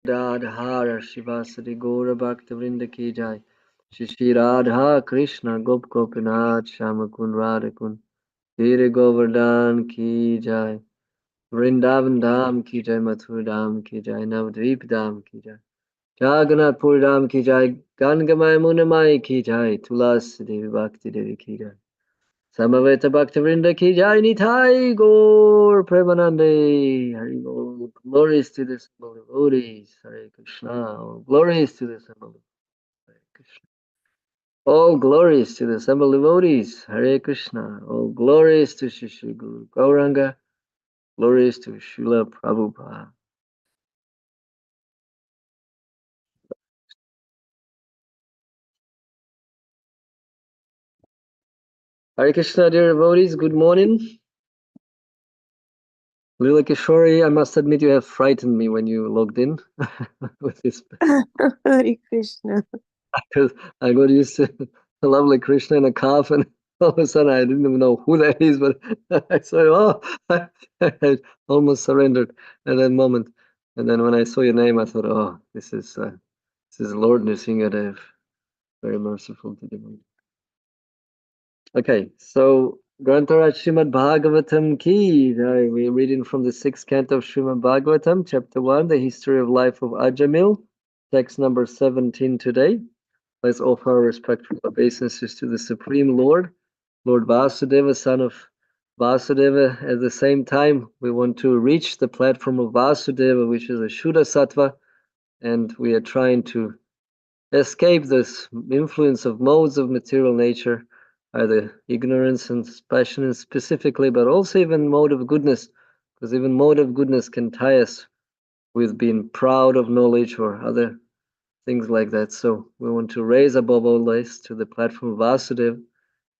Radhara Shivasari Gaura Bhakta Vrinda Ki Jai. Shri Radha Krishna Gop Gopinath Shamakun Radhakun. Dhire Govardhan Ki Jai. Vrindavan Dham Ki Jai. Mathura Dham Ki Jai. Navadvip Dham Ki Jai. Jagannath Puri Dham Ki Jai. Gangamai Munamai Ki Jai. Tulasi Devi Bhakti Devi Ki Jai. Samaveta Bhaktivinoda Ki Jai Nitai Gaur Premanande. Hari Bol. Glories to the assembled devotees. Hare Krishna. All glories to the assembled devotees. Hare Krishna. All glories to the assembled devotees. Hare Krishna. All glories to Shri Guru Gauranga. Glories to Srila Prabhupada. Hare Krishna, dear devotees. Good morning. Lila Kishori, I must admit you have frightened me when you logged in with this. Hare Krishna. Because I got used to a lovely Krishna in a calf, and all of a sudden I didn't even know who that is, but I saw, I almost surrendered at that moment. And then when I saw your name, I thought, oh, this is Lord Nrsingadev, very merciful to the. Okay, so Grantaraj Srimad Bhagavatam ki. We're reading from the 6th canto of Srimad Bhagavatam, chapter 1, the history of life of Ajamil, text number 17 today. Let's offer our respectful obeisances to the Supreme Lord, Lord Vasudeva, son of Vasudeva. At the same time, we want to reach the platform of Vasudeva, which is a Shuddha Sattva, and we are trying to escape this influence of modes of material nature, either ignorance and passion specifically, but also even mode of goodness, because even mode of goodness can tie us with being proud of knowledge or other things like that. So we want to raise above all this to the platform of Vasudeva,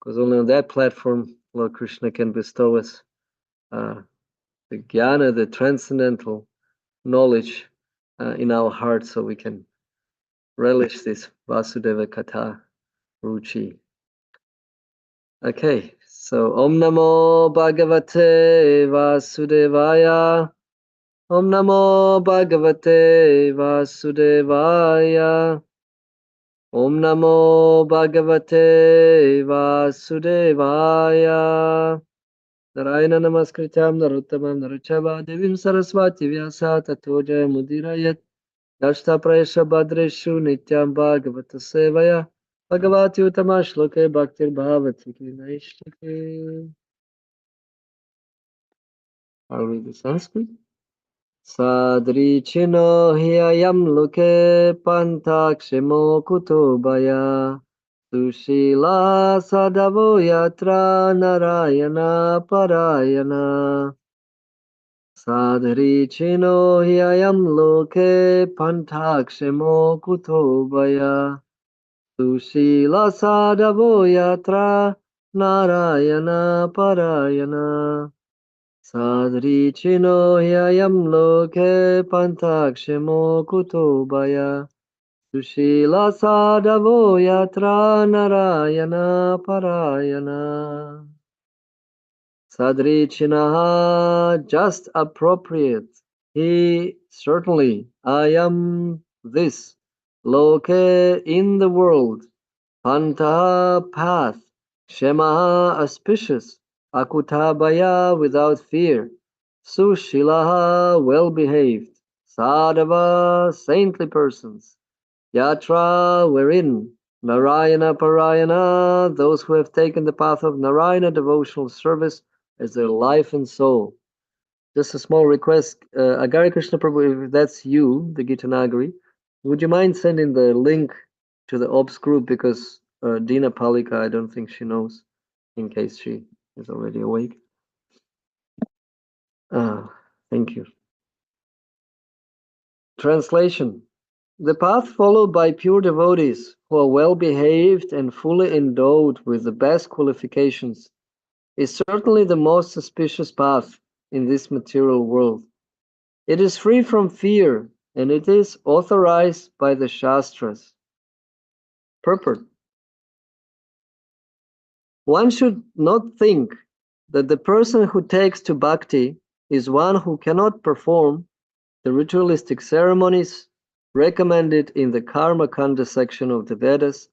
because only on that platform Lord Krishna can bestow us the jnana, the transcendental knowledge in our hearts, so we can relish this Vasudeva Katha Ruchi. Okay, so Om Namo Bhagavate Vasudevaya. Om Namo Bhagavate Vasudevaya. Om Namo Bhagavate Vasudevaya. Narayana Namaskritam Naruttamam Naruchava Devim Saraswati Vyasa Tato Mudirayat Yashta Prayasha Bhadreshu Nityam Bhagavata Sevaya Bhagavati Uttama Shloke Bhaktir Bhavati Naishlake. I'll read the Sanskrit. Sadrichino Hyayam Loke Pantakshimo Kutubaya Sushila Sadavo Yatra Narayana Parayana Sadrichino Hyayam Loke Pantakshimo Kutubaya Sushila Sadavo Yatra Narayana Parayana Sadrichino Hyayam Loke Pantakshimo Kutubaya Sushila Sadavo Yatra Narayana Parayana. Sadrichinaha, just appropriate. He, certainly, I am this. Loke, in the world. Panta, path. Shemaha, auspicious. Akutabaya, without fear. Sushilaha, well behaved. Sadhava, saintly persons. Yatra, wherein. Narayana Parayana, those who have taken the path of Narayana devotional service as their life and soul. Just a small request, Agari Krishna Prabhu, if that's you, the Gita Nagari, would you mind sending the link to the Ops group, because Dina Palika, I don't think she knows, in case she is already awake. Thank you. Translation. The path followed by pure devotees who are well behaved and fully endowed with the best qualifications is certainly the most auspicious path in this material world. It is free from fear, and it is authorized by the Shastras. Purport. One should not think that the person who takes to bhakti is one who cannot perform the ritualistic ceremonies recommended in the Karma Kanda section of the Vedas,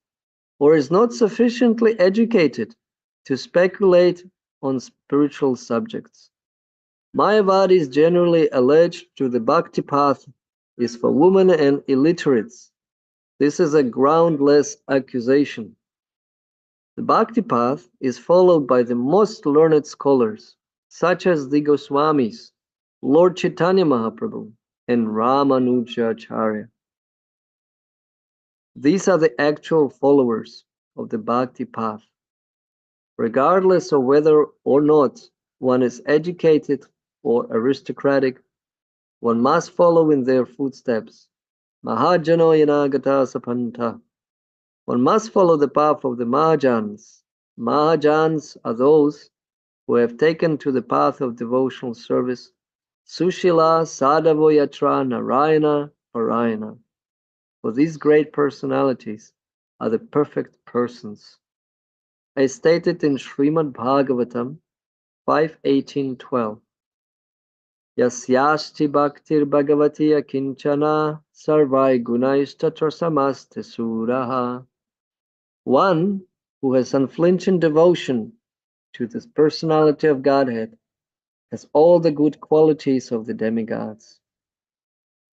or is not sufficiently educated to speculate on spiritual subjects. Mayavadis generally allege to the bhakti path is for women and illiterates. This is a groundless accusation. The bhakti path is followed by the most learned scholars, such as the Goswamis, Lord Chaitanya Mahaprabhu, and Ramanujacharya. These are the actual followers of the bhakti path. Regardless of whether or not one is educated or aristocratic, one must follow in their footsteps. Mahajano yanagata sapanta. One must follow the path of the Mahajans. Mahajans are those who have taken to the path of devotional service. Sushila Sadhavo Yatra Narayana Parayana. For these great personalities are the perfect persons. As stated in Srimad Bhagavatam 5.18.12. Yasyasti bhaktir bhagavati akinchana sarvai gunaistatra samaste suraha. One who has unflinching devotion to this personality of Godhead has all the good qualities of the demigods.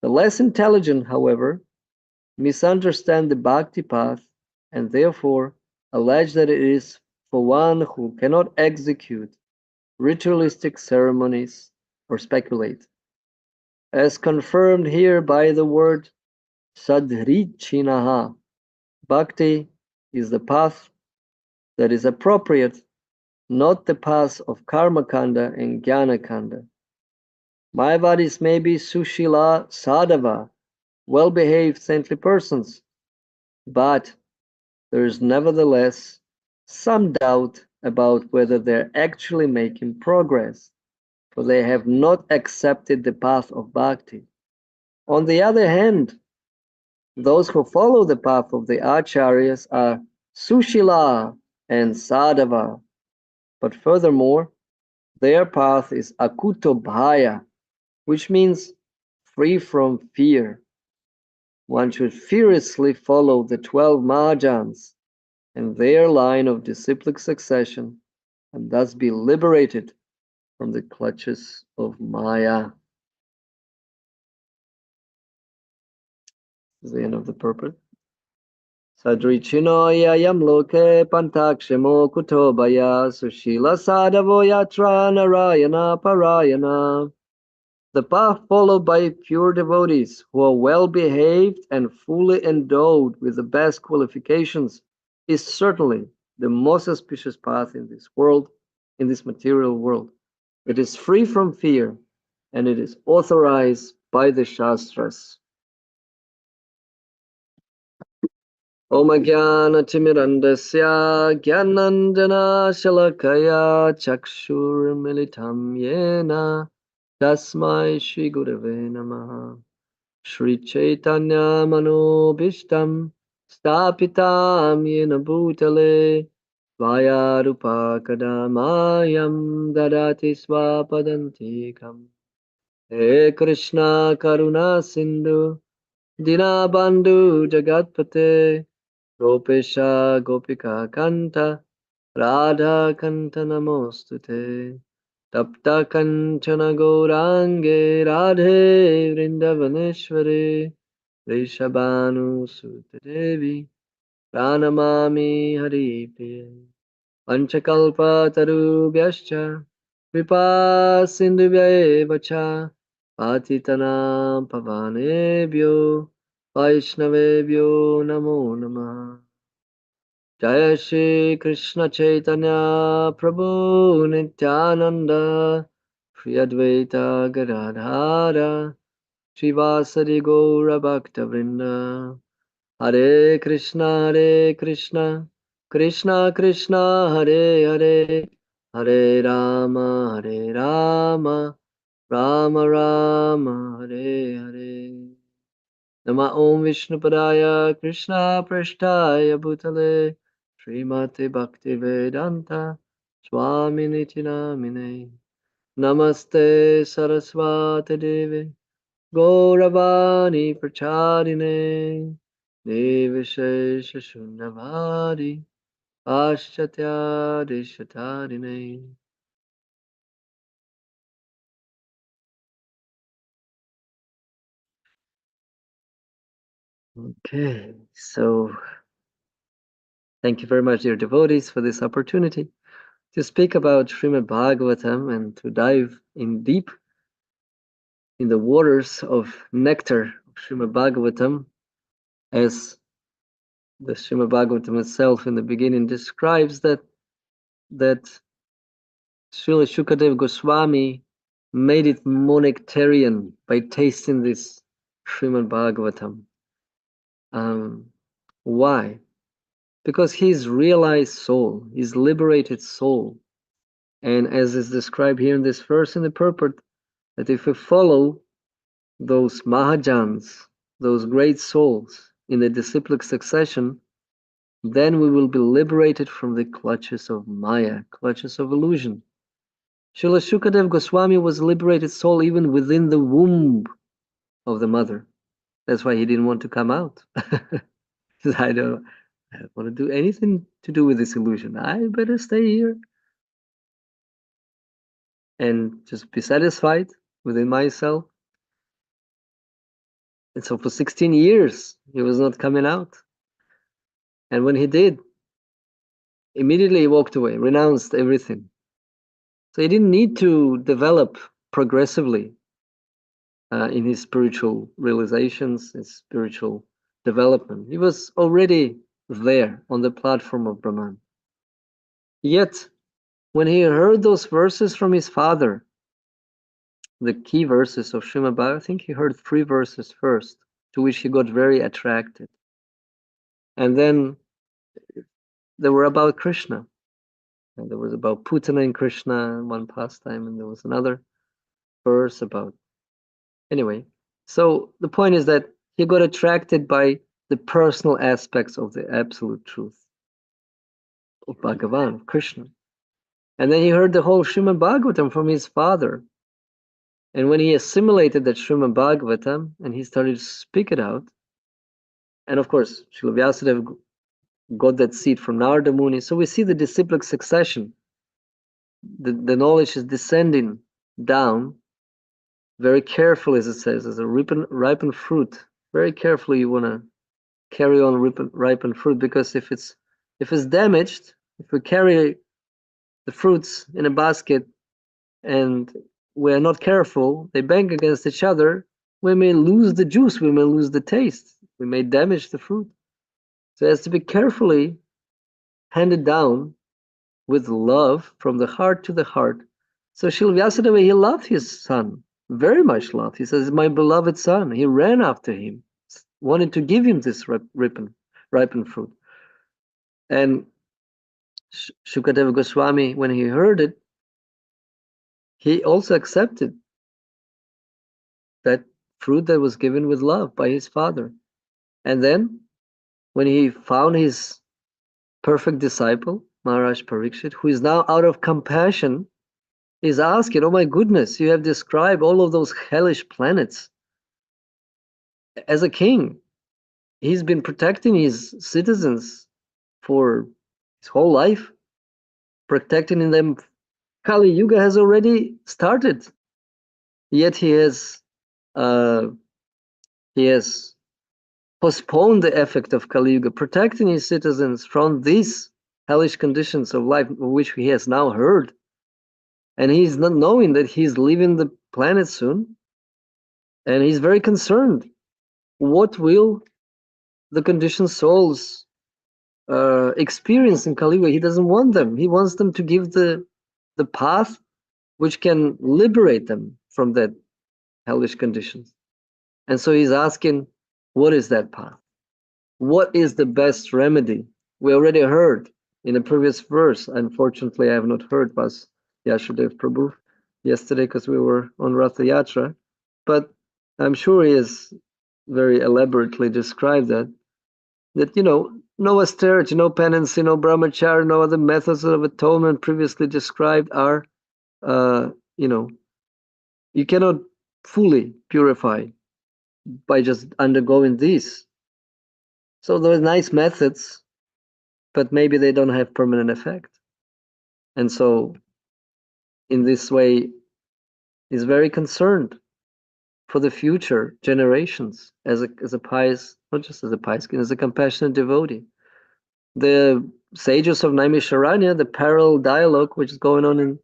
The less intelligent, however, misunderstand the bhakti path and therefore allege that it is for one who cannot execute ritualistic ceremonies or speculate. As confirmed here by the word sadhrichinaha, bhakti is the path that is appropriate, not the path of karma kanda and jnana kanda. Mayavadis may be sushila sadhava, well-behaved saintly persons, but there is nevertheless some doubt about whether they're actually making progress, for they have not accepted the path of bhakti. On the other hand, those who follow the path of the acharyas are sushila and sadhava, but furthermore, their path is akuto bhaya, which means free from fear. One should fearlessly follow the 12 Mahajans and their line of disciplic succession, and thus be liberated from the clutches of Maya. This is the end of the purport. Sadrichino yayam loke pantakshemo kutobaya sushila sadhavo yatra narayana parayana. The path followed by pure devotees who are well behaved and fully endowed with the best qualifications is certainly the most auspicious path in this world, in this material world. It is free from fear and it is authorized by the Shastras. Om Jnana-timirandasya Jnanandjana Shalakaya Chakshur-militam Yena Tasmai Shri Gurave Namaha. Shri Chaitanya Manobishtam Stapitam Yena Bhutale Vaya Rupa Kadamayam Dadati Swapadantikam. He Krishna Karuna Sindhu Dinabandhu Jagatpate Gopesha Gopika Kanta Radha Kanta Namostute Tapta Kanchana Gaurange Radhe Vrindavaneshwari Rishabhanu Sutadevi Pranamami Haripriye Panchakalpa Tarubhyascha Kripa Sindhuvya Cha Patitanam Pavanebhyo Vaishnavebhyo Namo Namah. Jaya Shri Krishna Chaitanya Prabhu Nityananda Shri Advaita Gadadhara Shivasari Gaura Bhakta Vrinda. Hare Krishna Krishna Krishna Hare Hare Hare Rama Rama Rama Hare Hare. Nama Om Vishnupadaya Krishna Prasthaya Bhutale Srimate Bhaktivedanta Swami Niti Namine. Namaste Saraswati Devi Gauravani Pracharine Devashesha Shunyavadi Ashchatya Deshatarine. Okay, so thank you very much, dear devotees, for this opportunity to speak about Srimad Bhagavatam and to dive in deep in the waters of nectar of Srimad Bhagavatam, as the Srimad Bhagavatam itself in the beginning describes that Srila Shukadev Goswami made it monectarian by tasting this Srimad Bhagavatam. Why? Because he's realized soul, he's liberated soul. And as is described here in this verse in the purport, that if we follow those Mahajans, those great souls in the disciplic succession, then we will be liberated from the clutches of Maya, clutches of illusion. Srila Shukadev Goswami was a liberated soul even within the womb of the mother. That's why he didn't want to come out. He said, I don't want to do anything to do with this illusion. I better stay here and just be satisfied within myself. And so for 16 years, he was not coming out. And when he did, immediately he walked away, renounced everything. So he didn't need to develop progressively in his spiritual realizations, his spiritual development. He was already there on the platform of Brahman. Yet, when he heard those verses from his father, the key verses of Srimad Bhagavatam, I think he heard 3 verses first, to which he got very attracted. And then they were about Krishna. And there was about Putana and Krishna, one pastime, and there was another verse about. Anyway, so the point is that he got attracted by the personal aspects of the absolute truth of Bhagavan, of Krishna. And then he heard the whole Srimad Bhagavatam from his father. And when he assimilated that Srimad Bhagavatam and he started to speak it out, and of course, Srila Vyasadeva got that seed from Narada Muni. So we see the disciplic succession. The knowledge is descending down very carefully, as it says, as a ripened fruit. Very carefully you want to carry on ripened fruit, because if it's damaged, if we carry the fruits in a basket and we're not careful, they bang against each other, we may lose the juice, we may lose the taste, we may damage the fruit. So it has to be carefully handed down with love from the heart to the heart. So Srila Vyasadeva, he loved his son, very much loved. He says, my beloved son. He ran after him, wanted to give him this ripened fruit. And Shukadeva Goswami, when he heard it, he also accepted that fruit that was given with love by his father. And then, when he found his perfect disciple, Maharaj Parikshit, who is now out of compassion, is asking, oh my goodness, you have described all of those hellish planets. As a king, he's been protecting his citizens for his whole life, protecting them. Kali Yuga has already started, yet he has postponed the effect of Kali Yuga, protecting his citizens from these hellish conditions of life, of which he has now heard. And he's not knowing that he's leaving the planet soon. And he's very concerned. What will the conditioned souls experience in Kali Yuga? He doesn't want them. He wants them to give the path which can liberate them from that hellish conditions. And so he's asking, what is that path? What is the best remedy? We already heard in the previous verse. Unfortunately, I have not heard Vas Yashodev Prabhu yesterday because we were on Ratha Yatra, but I'm sure he has very elaborately described that no austerity, no penancy, no brahmacharya, no other methods of atonement previously described are, you cannot fully purify by just undergoing these. So there are nice methods, but maybe they don't have permanent effect. And so in this way, he's very concerned for the future generations as a pious, not just as a pious king, as a compassionate devotee. The sages of Naimisharanya, the parallel dialogue which is going on in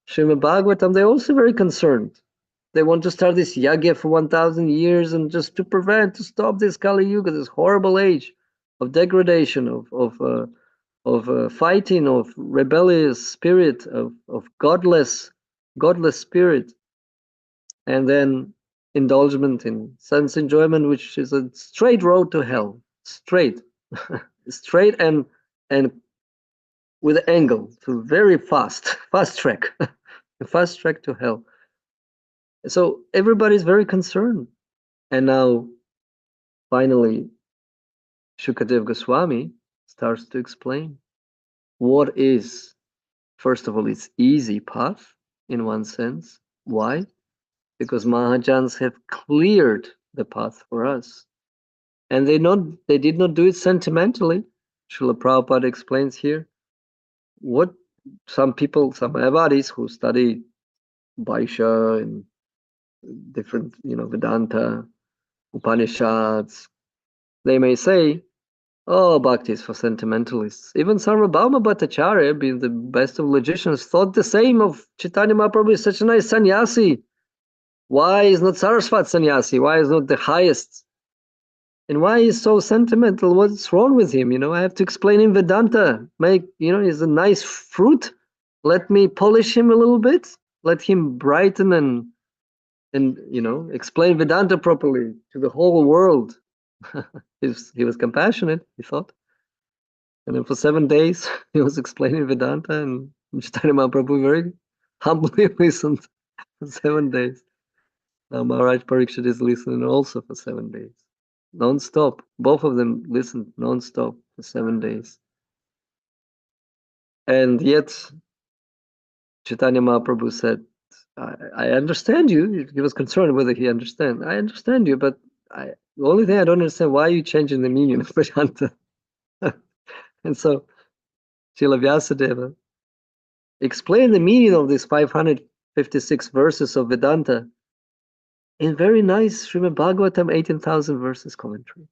Srimad Bhagavatam, they're also very concerned. They want to start this yagya for 1,000 years and just to stop this Kali Yuga, this horrible age of degradation, of fighting, of rebellious spirit, of godless spirit, and then indulgement in sense enjoyment, which is a straight road to hell, straight, straight and with an angle, to very fast track, a fast track to hell. So everybody's very concerned, and now finally, Shukadev Goswami starts to explain what is, first of all, it's easy path in one sense. Why? Because Mahajans have cleared the path for us. And they did not do it sentimentally. Srila Prabhupada explains here what some people, some Mayavadis who study Vaishya and different, Vedanta, Upanishads, they may say, oh, bhakti is for sentimentalists. Even Sarvabhauma Bhattacharya, being the best of logicians, thought the same of Chaitanya Mahaprabhu is such a nice sannyasi. Why is not Saraswat sannyasi? Why is not the highest? And why is so sentimental? What's wrong with him? I have to explain in Vedanta. He's a nice fruit. Let me polish him a little bit. Let him brighten and explain Vedanta properly to the whole world. He was compassionate, he thought. And then for 7 days, he was explaining Vedanta, and Chaitanya Mahaprabhu very humbly listened for 7 days. Now Maharaj Parikshit is listening also for 7 days. Non-stop. Both of them listened non-stop for 7 days. And yet, Chaitanya Mahaprabhu said, I understand you. He was concerned whether he understand. I understand you, but the only thing I don't understand, why are you changing the meaning of Vedanta? And so, Srila Vyasadeva explained the meaning of these 556 verses of Vedanta in very nice Srimad Bhagavatam 18,000 verses commentary.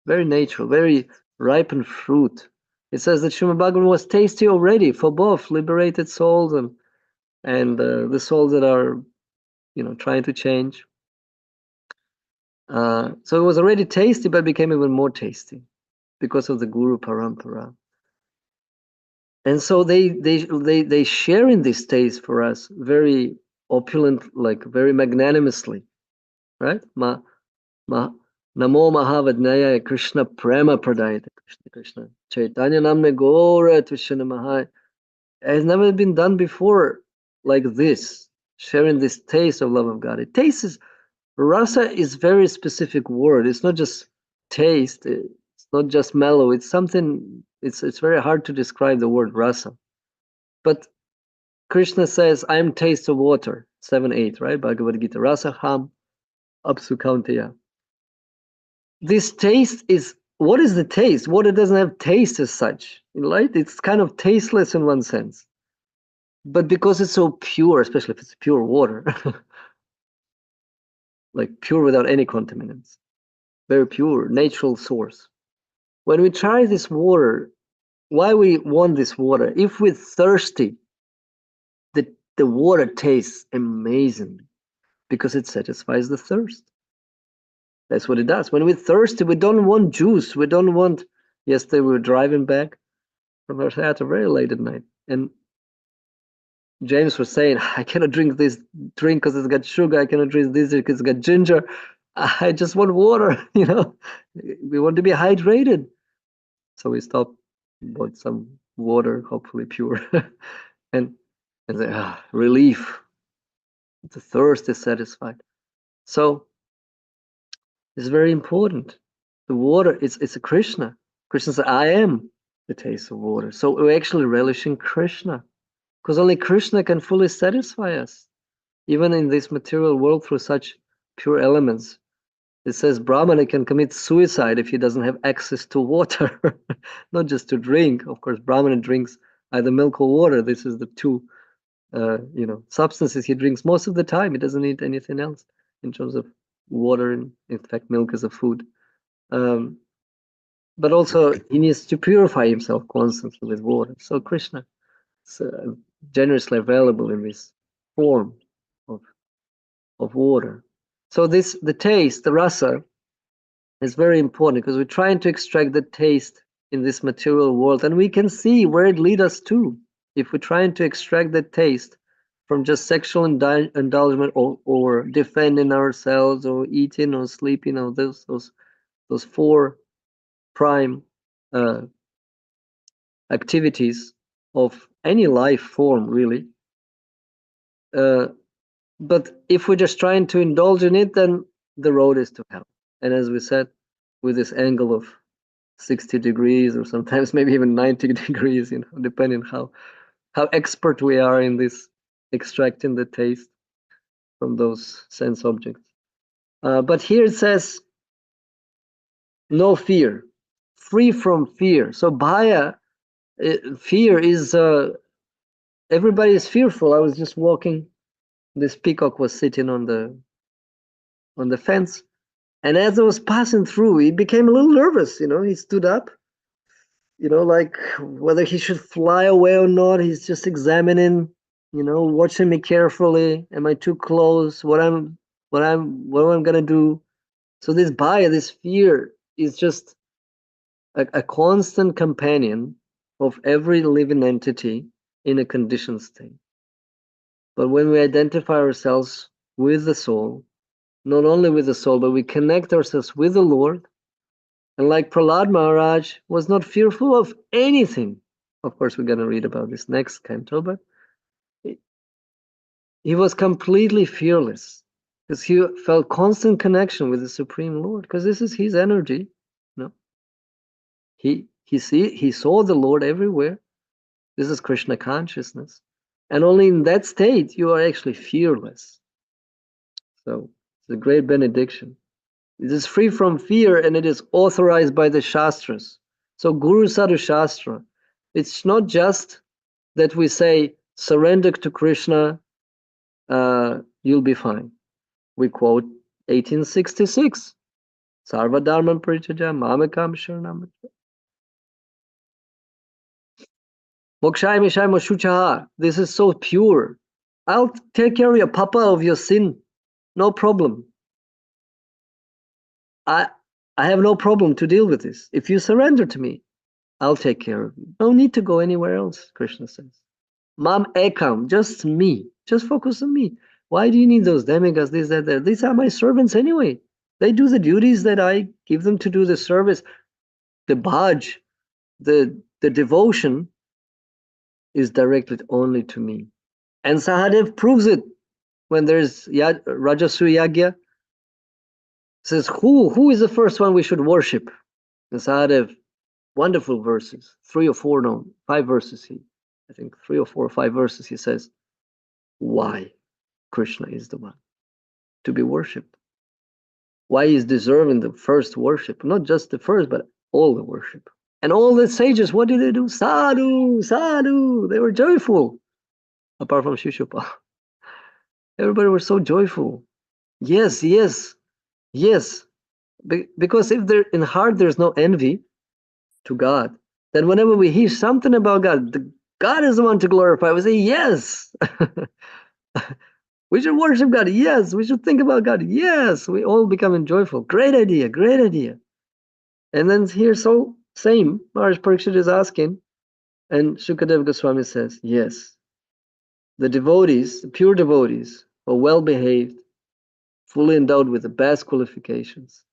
Very natural, very ripened fruit. It says that Srimad Bhagavatam was tasty already for both liberated souls and the souls that are, trying to change. So it was already tasty, but became even more tasty because of the Guru Parampara. And so they share in this taste for us very opulent, like very magnanimously, right? Namo Mahavadnaya Krishna Prema Pradayate Krishna Chaitanya Namne Gora Tushana Mahai. It has never been done before like this, sharing this taste of love of God. It tastes, rasa is very specific word. It's not just taste. It's not just mellow. It's something. It's very hard to describe the word rasa. But Krishna says, "I am taste of water." 7:8, right? Bhagavad Gita. Rasa ham apsu kaunteya. This taste is, what is the taste? Water doesn't have taste as such, right? It's kind of tasteless in one sense. But because it's so pure, especially if it's pure water, like pure without any contaminants, very pure, natural source. When we try this water, why we want this water? If we're thirsty, the water tastes amazing because it satisfies the thirst. That's what it does. When we're thirsty, we don't want juice. We don't want. Yesterday we were driving back from our theater very late at night, and James was saying, I cannot drink this drink because it's got sugar. I cannot drink this because it's got ginger. I just want water, We want to be hydrated. So we stopped, bought some water, hopefully pure, and relief. The thirst is satisfied. So it's very important. The water, it's a Krishna. Krishna said, I am the taste of water. So we're actually relishing Krishna, because only Krishna can fully satisfy us, even in this material world, through such pure elements. It says Brahmana can commit suicide if he doesn't have access to water, not just to drink. Of course, Brahmana drinks either milk or water. This is the two, substances he drinks most of the time. He doesn't need anything else in terms of water, and in fact, milk is a food. But also, he needs to purify himself constantly with water. So Krishna is generously available in this form of water. So the taste, the rasa, is very important because we're trying to extract the taste in this material world, and we can see where it leads us to. If we're trying to extract the taste from just sexual indulgence, or defending ourselves, or eating or sleeping, or those four prime activities of any life form, really. But if we're just trying to indulge in it, then the road is to hell. And as we said, with this angle of 60 degrees, or sometimes maybe even 90 degrees, depending how expert we are in this extracting the taste from those sense objects. But here it says, no fear, free from fear. So bhaya, fear is, everybody is fearful. I was just walking, this peacock was sitting on the fence, and as I was passing through, he became a little nervous. He stood up, like whether he should fly away or not. He's just examining, watching me carefully. Am I too close? What am I gonna do? So this bhaya, this fear, is just a constant companion of every living entity in a conditioned state. But when we identify ourselves with the soul, not only with the soul, but we connect ourselves with the Lord, and like Prahlad Maharaj was not fearful of anything. Of course, we're going to read about this next canto, but he was completely fearless because he felt constant connection with the Supreme Lord, because this is his energy. He saw the Lord everywhere. This is Krishna consciousness, and only in that state you are actually fearless. So it's a great benediction. It is free from fear, and it is authorized by the Shastras. So Guru Sadhu Shastra, it's not just that we say, surrender to Krishna, you'll be fine. We quote 1866, Sarva Dharma Parichaja, Mamekam Sharanam. Mokshai Mishai Moshuchaha, this is so pure. I'll take care of your papa, of your sin, no problem. I have no problem to deal with this. If you surrender to me, I'll take care of you. No need to go anywhere else, Krishna says. Mam ekam, just me. Just focus on me. Why do you need those demigods, this, that, that? These are my servants anyway. They do the duties that I give them to do, the service. The bhaj, the devotion is directed only to me. And Sahadev proves it when there's Rajasu Yagya. Says, who is the first one we should worship? And Sahadev, wonderful verses, 3 or 4, no, 5 verses. I think 3 or 4 or 5 verses. He says, why Krishna is the one to be worshipped. Why he's deserving the first worship, not just the first, but all the worship. And all the sages, what did they do? Sadhu, sadhu. They were joyful, apart from Shishupal. Everybody was so joyful. Yes, yes, yes. Because if there in heart there's no envy to God, then whenever we hear something about God, God is the one to glorify. We say, yes. We should worship God. Yes. We should think about God. Yes. We all become joyful. Great idea. Great idea. And then here, so same, Maharaj Parikshit is asking, and Shukadev Goswami says, yes. The devotees, the pure devotees, are well behaved, fully endowed with the best qualifications.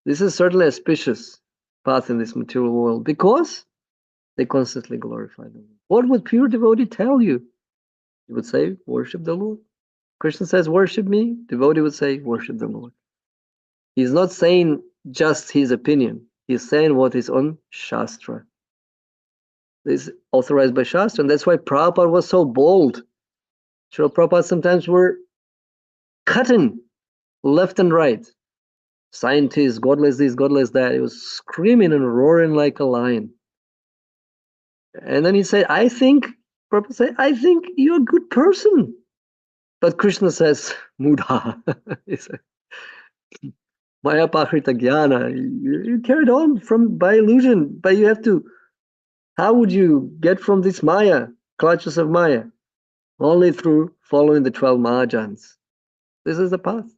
This is certainly a auspicious path in this material world because they constantly glorify the Lord. What would pure devotee tell you? He would say, worship the Lord. Krishna says, worship me. Devotee would say, worship the Lord. He's not saying just his opinion. He's saying what is on Shastra. This is authorized by Shastra, and that's why Prabhupada was so bold. Srila Prabhupada sometimes were cutting left and right. scientists, godless this, godless that. He was screaming and roaring like a lion. And then he said, Prabhupada said, I think you're a good person. But Krishna says, Mudha. He said, Maya Pakrita Jnana. You carried on by illusion, but you have to. How would you get from this Maya, clutches of Maya? Only through following the 12 Mahajans. This is the path.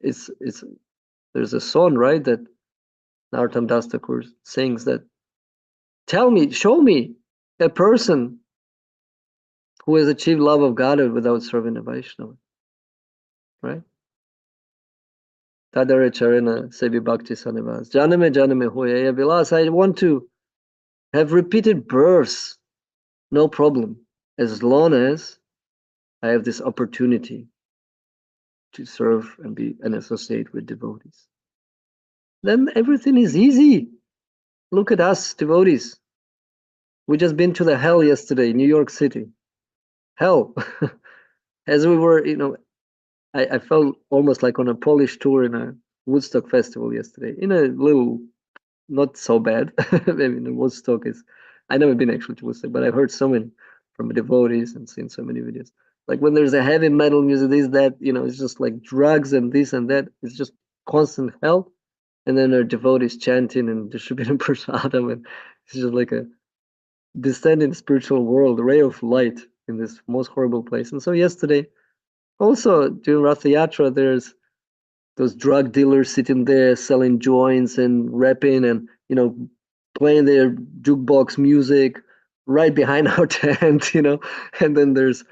There's a song, right, that Narottam Das Thakur sings that, show me a person who has achieved love of Godhead without serving a Vaishnava, right? Tadare Charana Sevi Bhakti Sanivas. Janame Hoya Vilas. I want to have repeated births, no problem, as long as I have this opportunity to serve and associate with devotees. Then everything is easy. Look at us, devotees. We just been to the hell yesterday, New York City. Hell. As we were, I felt almost like on a Polish tour in a Woodstock festival yesterday, in a little, not so bad. I mean, Woodstock is, I never been actually to Woodstock, but I've heard so many from devotees and seen so many videos. Like when there's a heavy metal music, this, that, it's just like drugs and this and that. It's just constant hell. And then our devotees chanting and distributing prasadam, and it's just like a descending spiritual world, a ray of light in this most horrible place. And so yesterday, also during Rath Yatra, there's those drug dealers sitting there selling joints and rapping and playing their jukebox music right behind our tent, and then there's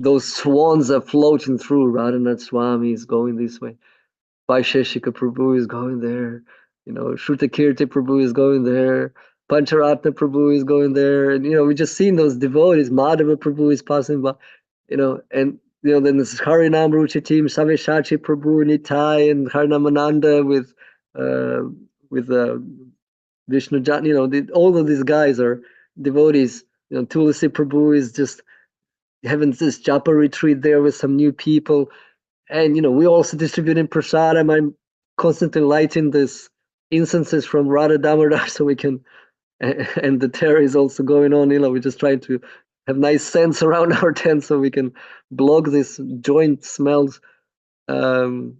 those swans are floating through. Radhanath Swami is going this way. Vaisheshika Prabhu is going there. Shrutakirti Prabhu is going there. Pancharatna Prabhu is going there. And, we just seen those devotees. Madhava Prabhu is passing by, and, then this Harinam Ruchi team, Saveshachi Prabhu, Nitai, and Harnamananda with Vishnu Jat, all of these guys are devotees. Tulasi Prabhu is just having this japa retreat there with some new people. And we also distributing prasadam. I'm constantly lighting this incenses from Radha Damodar so we can, and the terror is also going on. We're just trying to have nice scents around our tent so we can block this joint smells. And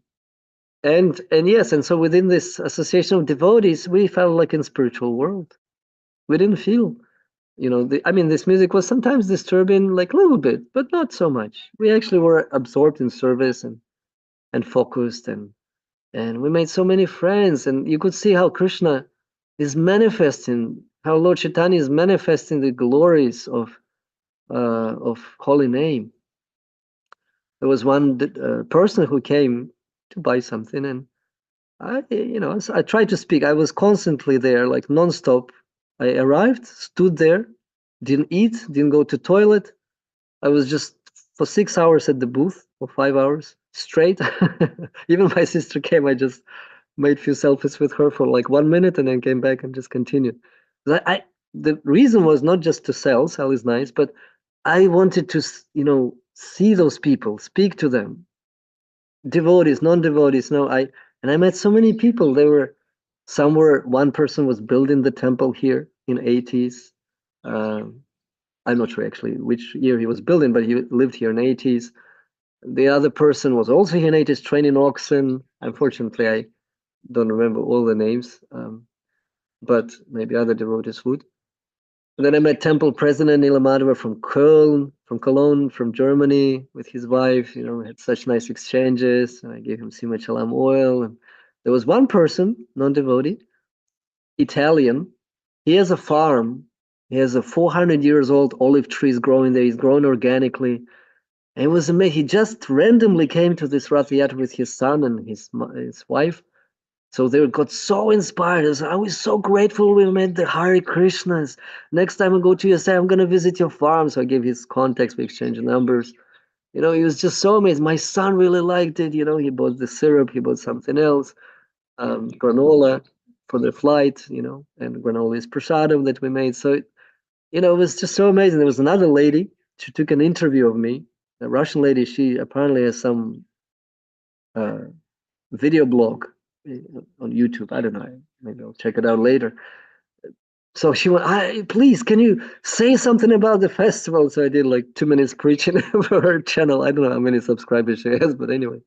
yes, and so within this association of devotees, we felt like in spiritual world. We didn't feel, this music was sometimes disturbing, like a little bit, but not so much. We actually were absorbed in service and focused, and we made so many friends, and you could see how Krishna is manifesting, how Lord Chaitanya is manifesting the glories of holy name. There was one person who came to buy something, and I tried to speak. I was constantly there, like nonstop. I arrived, stood there, didn't eat, didn't go to toilet. I was just for 6 hours at the booth, or 5 hours straight. Even my sister came. I just made few selfies with her for like 1 minute and then came back and just continued. The reason was not just to sell is nice, but I wanted to, see those people, speak to them, devotees, non-devotees. And I met so many people. One person was building the temple here in 80s. I'm not sure actually which year he was building, but he lived here in 80s. The other person was also here in 80s training oxen. Unfortunately, I don't remember all the names, but maybe other devotees would. And then I met temple president Nilamadeva from Cologne, from Germany, with his wife. We had such nice exchanges. And I gave him Simachalam oil. And there was one person, non-devotee, Italian. He has a farm. He has a 400 years old olive trees growing there. He's grown organically. And it was amazing. He just randomly came to this Rath Yatra with his son and his wife. So they got so inspired. I was so grateful we met the Hare Krishnas. Next time I go to USA, I'm going to visit your farm. So I gave his contacts, we exchanged numbers. He was just so amazed. My son really liked it. He bought the syrup, he bought something else, granola for the flight, and granola is prasadam that we made. So, it was just so amazing. There was another lady, she took an interview of me, a Russian lady. She apparently has some video blog on YouTube. I don't know. Maybe I'll check it out later. So she went, please, can you say something about the festival? So I did like 2 minutes preaching for her channel. I don't know how many subscribers she has, but anyway,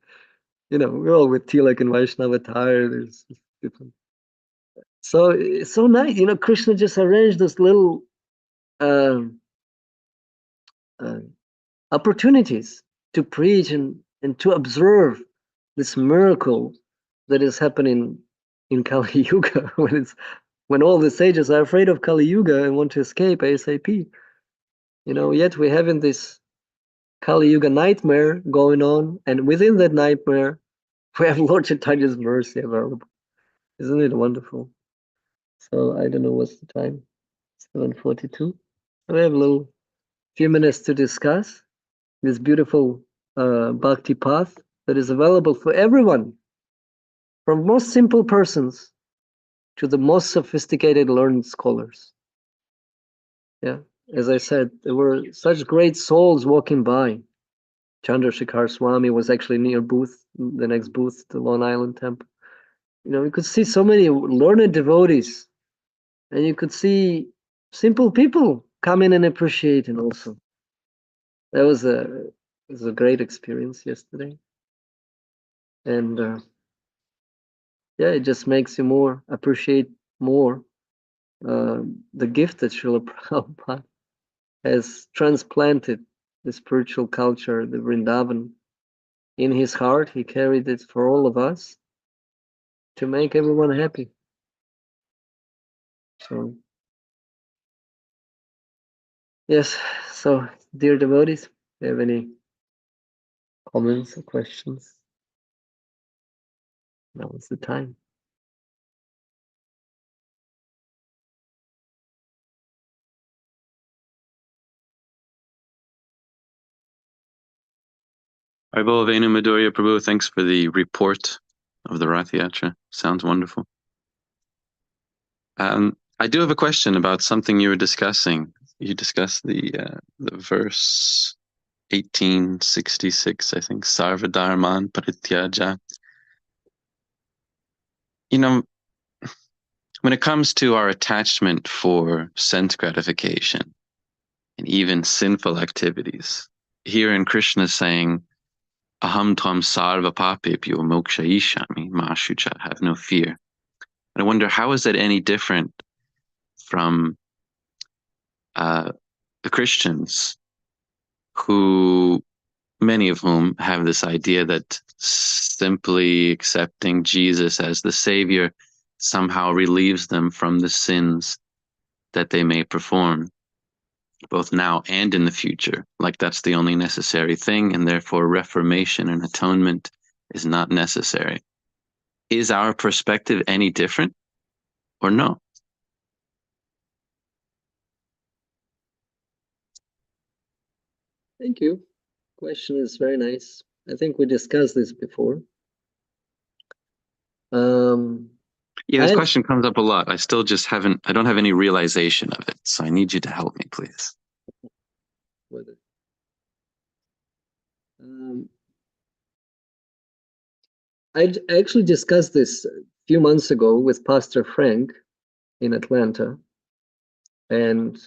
we're all with Tilak and Vaishnava attire. There's different. So it's so nice. Krishna just arranged this little um, opportunities to preach and to observe this miracle that is happening in Kali Yuga when all the sages are afraid of Kali Yuga and want to escape ASAP. Yet we're having this Kali Yuga nightmare going on, and within that nightmare, we have Lord Chaitanya's mercy available. Isn't it wonderful? So I don't know what's the time. 7:42. We have a few minutes to discuss this beautiful bhakti path that is available for everyone, from most simple persons to the most sophisticated learned scholars. Yeah, as I said, there were such great souls walking by. Chandrasekhar Swami was actually near the next booth, the Long Island Temple. You could see so many learned devotees, and you could see simple people coming and appreciating also. That was a great experience yesterday. And yeah, it just makes you appreciate more the gift that Srila Prabhupada has transplanted, the spiritual culture, the Vrindavan, in his heart. He carried it for all of us to make everyone happy. So, yes, so dear devotees, if you have any comments or questions, now is the time. Haribol Venu Madhurya Prabhu, thanks for the report of the Rath Yatra. Sounds wonderful. I do have a question about something you were discussing. You discussed the verse 1866, I think, Sarva Dharman Parityaja. When it comes to our attachment for sense gratification and even sinful activities, here in Krishna saying, Aham tvam sarva papipyo mokshayishami ma shucha, have no fear. And I wonder, how is that any different from the Christians, who, many of whom have this idea that simply accepting Jesus as the Savior somehow relieves them from the sins that they may perform, both now and in the future, like that's the only necessary thing, and therefore reformation and atonement is not necessary. Is our perspective any different, or no? Thank you. Question is very nice. I think we discussed this before. Yeah, this question comes up a lot. I don't have any realization of it. So I need you to help me, please. I actually discussed this a few months ago with Pastor Frank in Atlanta. And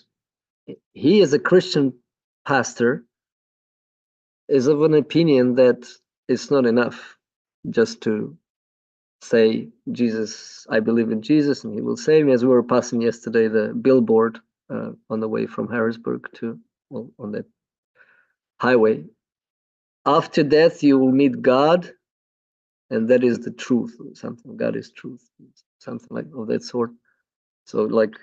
he, as a Christian pastor, is of an opinion that it's not enough just to say, Jesus, I believe in Jesus and he will save me. As we were passing yesterday, the billboard on the way from Harrisburg on that highway. After death, you will meet God, and that is the truth. Something, God is truth, something like of that sort. So, like,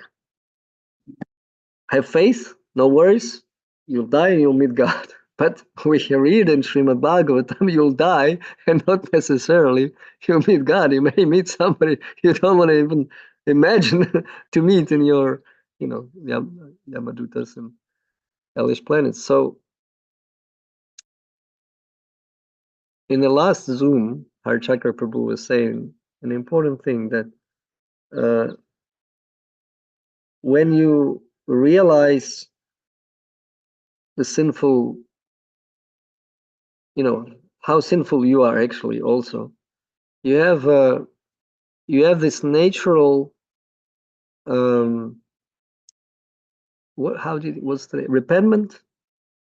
have faith, no worries. You'll die and you'll meet God. But we read in Srimad Bhagavatam, you'll die and not necessarily you'll meet God. You may meet somebody you don't want to even imagine to meet in your, Yamadutas and hellish planets. So in the last Zoom, Harchakra Prabhu was saying an important thing, that when you realize the sinful, how sinful you are actually also, you have this natural what's the repentment?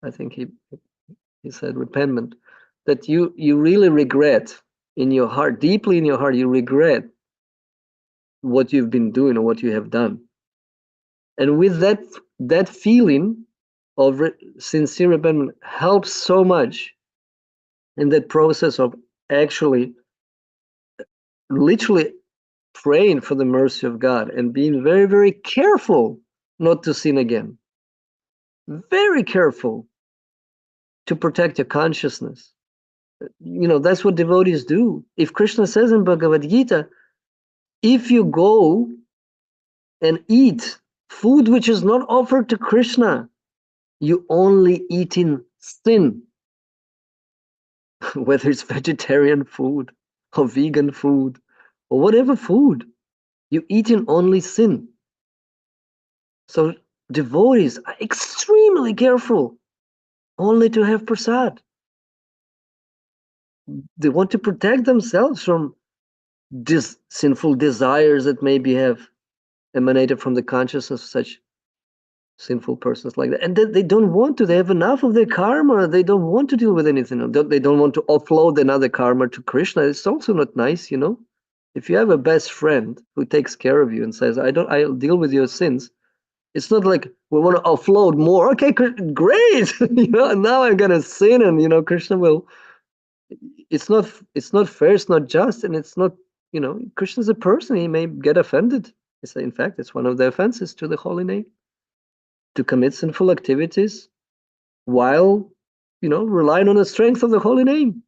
I think he said repentment, that you really regret in your heart, deeply in your heart, you regret what you've been doing or what you have done. And with that feeling of sincere repentance helps so much in that process of actually literally praying for the mercy of God and being very, very careful not to sin again. Very careful to protect your consciousness. That's what devotees do. If Krishna says in Bhagavad Gita, if you go and eat food which is not offered to Krishna, you only eating sin. Whether it's vegetarian food or vegan food or whatever food, you eating only sin. So devotees are extremely careful only to have prasad. They want to protect themselves from sinful desires that maybe have emanated from the consciousness of such sinful persons like that. And they don't want to. They have enough of their karma. They don't want to deal with anything. They don't want to offload another karma to Krishna. It's also not nice, If you have a best friend who takes care of you and says, I'll deal with your sins, it's not like we want to offload more. Okay, great. And now I'm gonna sin, and Krishna will. It's not fair. It's not just, and it's not. Krishna's a person. He may get offended. In fact, it's one of the offenses to the holy name to commit sinful activities while relying on the strength of the holy name.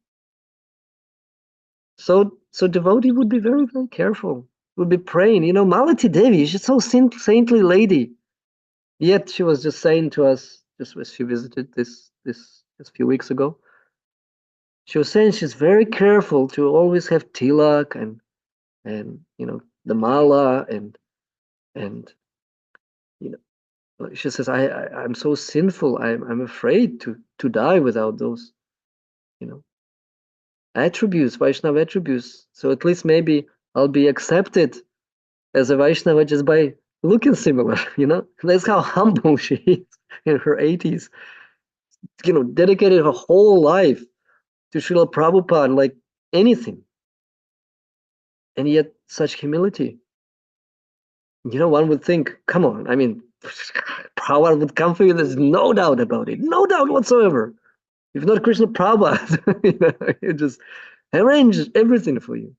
So devotee would be very, very careful. Would be praying. Malati Devi, she's so saintly lady. Yet she was just saying to us, just as she visited this a few weeks ago, she was saying she's very careful to always have tilak and the mala and she says I'm so sinful. I'm afraid to die without those attributes, Vaishnava attributes. So at least maybe I'll be accepted as a Vaishnava just by looking similar. That's how humble she is in her 80s. Dedicated her whole life to Srila Prabhupada like anything. And yet such humility. One would think, come on, Prabhupada would come for you. There's no doubt about it. No doubt whatsoever. If not Krishna Prabhupada, he just arranged everything for you.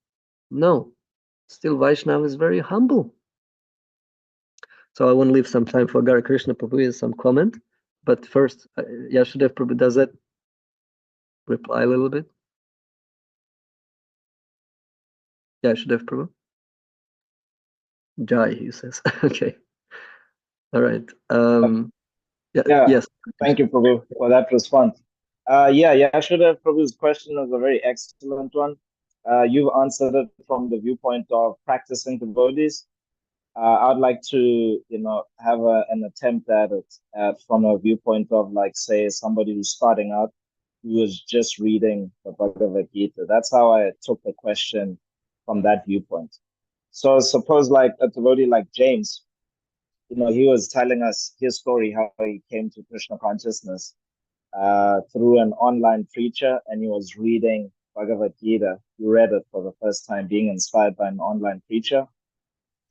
No. Still Vaishnava is very humble. So I want to leave some time for Gara Krishna Prabhu with some comment. But first, Yashodev Prabhu, does that reply a little bit? Yashodev Prabhu? Jai, he says. Okay. All right. Yeah. Yes. Thank you, Prabhu, for that response. Yashodev Prabhu's question is a very excellent one. You've answered it from the viewpoint of practicing devotees. I'd like to, have an attempt at it from a viewpoint of, like, say, somebody who's starting out, who was just reading the Bhagavad Gita. That's how I took the question from that viewpoint. So suppose like a devotee like James, he was telling us his story, how he came to Krishna consciousness through an online preacher, and he was reading Bhagavad Gita. He read it for the first time, being inspired by an online preacher.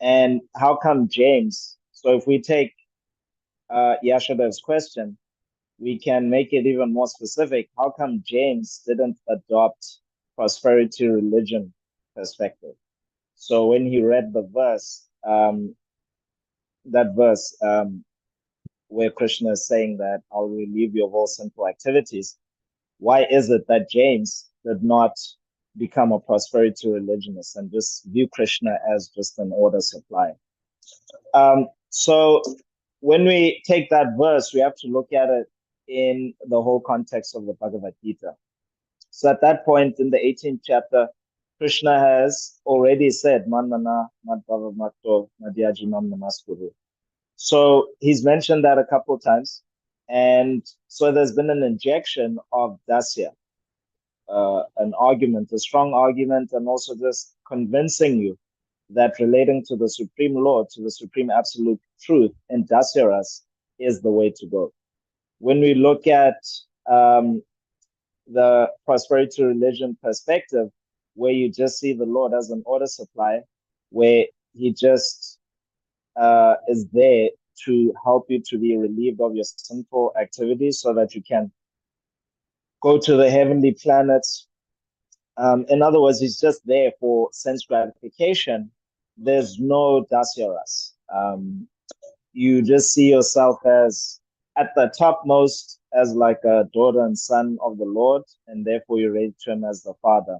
And how come James? So if we take Yashodev's question, we can make it even more specific. How come James didn't adopt prosperity religion perspective? So when he read the verse, where Krishna is saying that I'll relieve you of all sinful activities, why is it that James did not become a prosperity religionist and just view Krishna as just an order supply? So when we take that verse, we have to look at it in the whole context of the Bhagavad Gita. So at that point in the 18th chapter, Krishna has already said, Manana, Madhava Makto, Madhyajimam Namaskuru. So he's mentioned that a couple of times. And so there's been an injection of dasya, an argument, a strong argument, and also just convincing you that relating to the Supreme Lord, to the Supreme Absolute Truth in Dasyaras is the way to go. When we look at the prosperity religion perspective, where you just see the Lord as an order supply, where he just is there to help you to be relieved of your sinful activities so that you can go to the heavenly planets. In other words, he's just there for sense gratification. There's no dasyaras. You just see yourself as at the topmost as like a daughter and son of the Lord, and therefore you relate to him as the Father,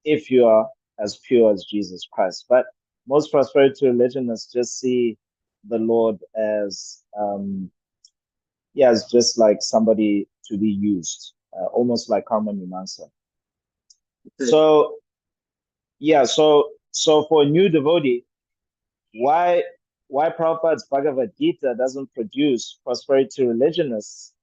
if you are as pure as Jesus Christ. But most prosperity religionists just see the Lord as as just like somebody to be used, almost like Karma Mimamsa. So for a new devotee, why Prabhupada's Bhagavad Gita doesn't produce prosperity religionists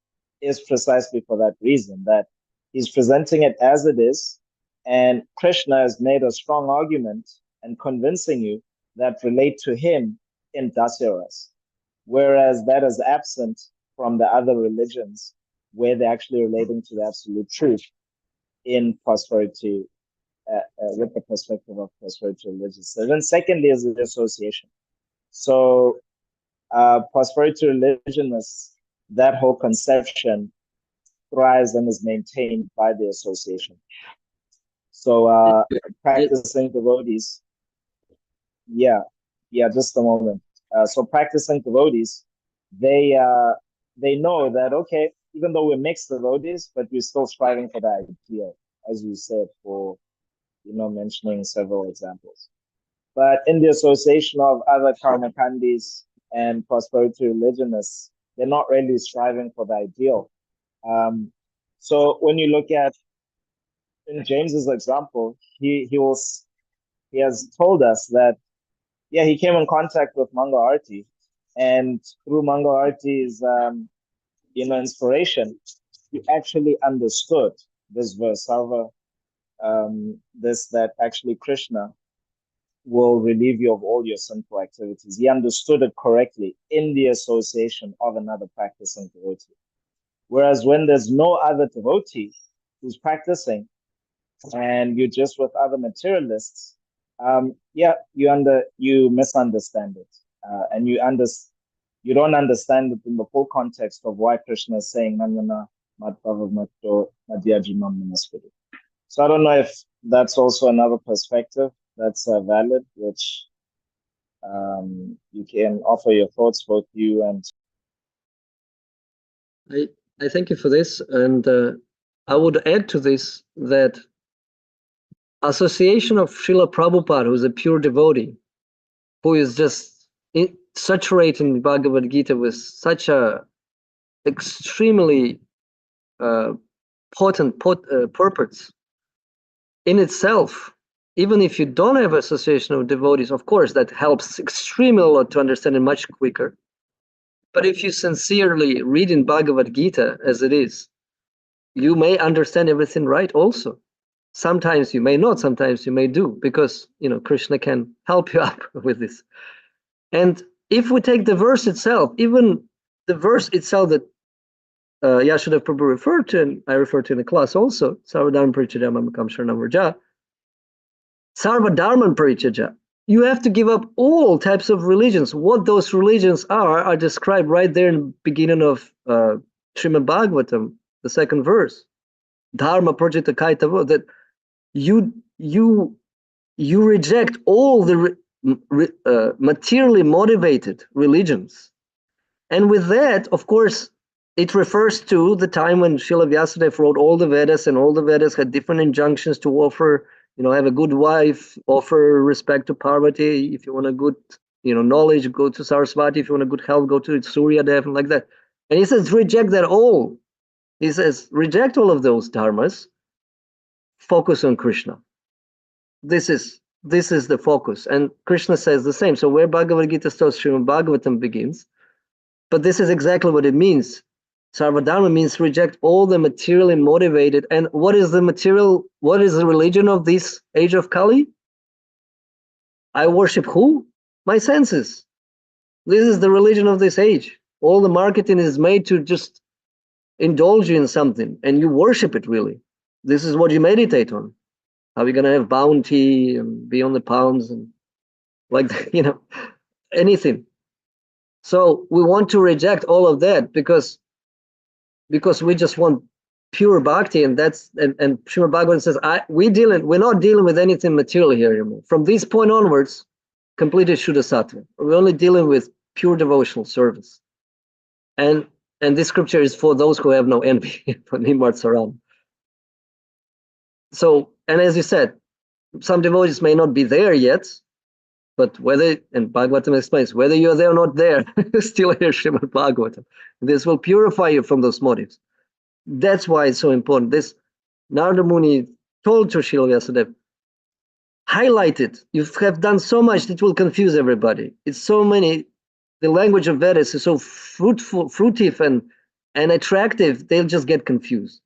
is precisely for that reason, that he's presenting it as it is, and Krishna has made a strong argument and convincing you that relate to him in Dasyaras, whereas that is absent from the other religions where they're actually relating to the absolute truth in prosperity, with the perspective of prosperity religions. So then secondly is the association. So prosperity religionists, that whole conception thrives and is maintained by the association. So practicing devotees, just a moment. So practicing devotees, they know that, okay, even though we're mixed devotees, but we're still striving for the ideal, as you said, for mentioning several examples. But in the association of other karmakandis and prosperity religionists, they're not really striving for the ideal. So when you look at in James's example, he has told us that he came in contact with Manga Arti, and through Manga Arti's inspiration, he actually understood this verse, that actually Krishna will relieve you of all your sinful activities. He understood it correctly in the association of another practicing devotee. Whereas when there's no other devotee who's practicing, and you're just with other materialists, you misunderstand it, and you don't understand it in the full context of why Krishna is saying Nandana Madhava Matto Madhyajimam Namaskuru. So I don't know if that's also another perspective that's valid, which you can offer your thoughts, both you and. I thank you for this, and I would add to this that association of Srila Prabhupada, who's a pure devotee, who is just saturating Bhagavad Gita with such a extremely potent purpose in itself. Even if you don't have association of devotees, of course, that helps extremely a lot to understand it much quicker. But if you sincerely read in Bhagavad Gita as it is, you may understand everything right also. Sometimes you may not, sometimes you may do, because Krishna can help you up with this. And if we take the verse itself, even the verse itself that Yashoda Prabhu referred to, and I referred to in the class also, Sarvadharma Parichaja Mamakam Sharanam Vraja, Sarvadharman Parichaja, you have to give up all types of religions. What those religions are described right there in the beginning of Srimad Bhagavatam, the second verse. Dharma Projita Kaitava, that you reject all the materially motivated religions. And with that, of course, it refers to the time when Srila Vyasadeva wrote all the Vedas, and all the Vedas had different injunctions to offer, have a good wife, offer respect to Parvati. If you want a good, knowledge, go to Saraswati. If you want a good health, go to Surya Dev, and like that. And he says, reject that all. He says, reject all of those dharmas. Focus on Krishna. This is the focus. And Krishna says the same. So where Bhagavad Gita starts, Srimad Bhagavatam begins. But this is exactly what it means. Sarvadharma means reject all the materially motivated. And what is the religion of this age of Kali? I worship who? My senses. This is the religion of this age. All the marketing is made to just indulge you in something, and you worship it really. This is what you meditate on. How are you going to have bounty and be on the palms and like, anything. So we want to reject all of that because we just want pure bhakti, and Srimad Bhagavatam says we're not dealing with anything material here anymore. From this point onwards, completed Shuddha Sattva. We're only dealing with pure devotional service. And this scripture is for those who have no envy, for Nimar Saram. So, and as you said, some devotees may not be there yet, but whether, and Bhagavatam explains, whether you're there or not there, still hear Srimad Bhagavatam. This will purify you from those motives. That's why it's so important. This Narada Muni told to Srila Vyasadeva, highlight it. You have done so much that will confuse everybody. It's so many, the language of Vedas is so fruitive and attractive, they'll just get confused.